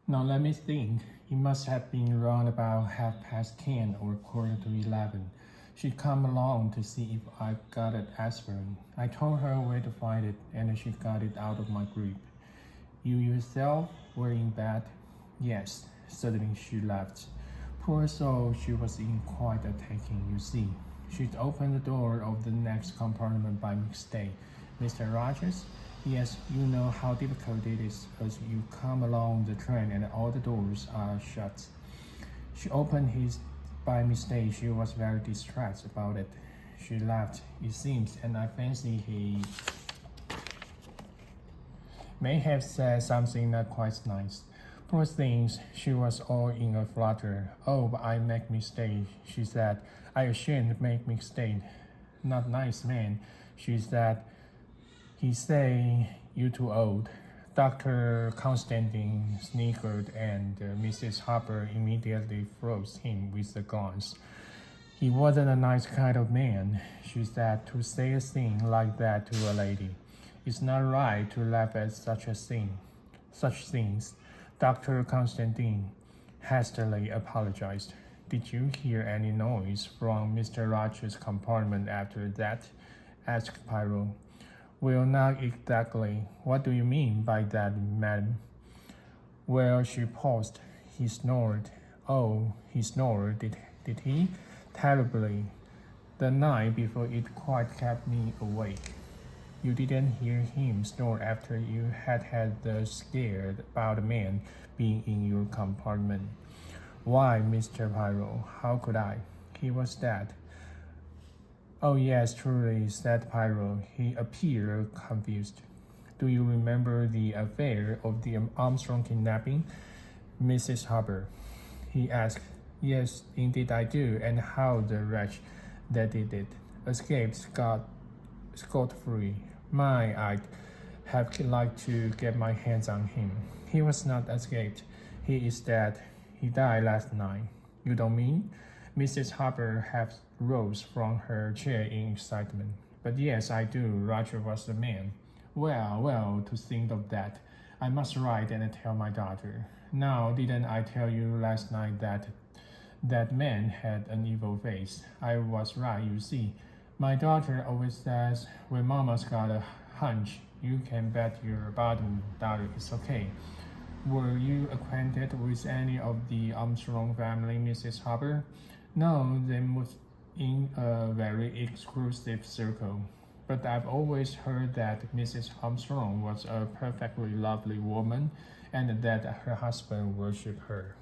Now let me think. It must have been round about 10:30 or 11:15. She come along to see if I got an aspirin. I told her where to find it, and she got it out of my grip. You yourself were in bed? Yes. Suddenly she left. Poor soul, she was in quite a taking, you see. She'd opened the door of the next compartment by mistake. Mr. Rogers? Yes, you know how difficult it is as you come along the train and all the doors are shut. She opened his by mistake. She was very distressed about it. She left, it seems, and I fancy he may have said something not quite nice. Poor things, she was all in a flutter. Oh, but I make mistake, she said. I shouldn't make mistake. Not nice man, she said. He say, you too old. Dr. Constantine snickered and Mrs. Harper immediately froze him with a glance. He wasn't a nice kind of man, she said, to say a thing like that to a lady. It's not right to laugh at such things. Dr. Constantine hastily apologized. Did you hear any noise from Mr. Rogers' compartment after that? Asked Pyro. Well, not exactly. What do you mean by that, madam? Well, she paused. He snored. Oh, he snored, did he? Terribly. The night before it quite kept me awake. You didn't hear him snore after you had the scare about a man being in your compartment. Why, Mr. Pyro, how could I? He was dead. Oh yes, truly, said Pyro. He appeared confused. Do you remember the affair of the Armstrong kidnapping, Mrs. Harper? He asked. Yes, indeed I do, and how the wretch that did it escaped scot-free. I'd have liked to get my hands on him. He was not escaped. He is dead. He died last night. You don't mean? Mrs. Harper half rose from her chair in excitement. But yes, I do. Roger was the man. Well, to think of that. I must write and tell my daughter. Now, didn't I tell you last night that that man had an evil face? I was right, you see. My daughter always says, when Mama's got a hunch, you can bet your bottom dollar it's okay. Were you acquainted with any of the Armstrong family, Mrs. Harper? No, they moved in a very exclusive circle. But I've always heard that Mrs. Armstrong was a perfectly lovely woman and that her husband worshipped her.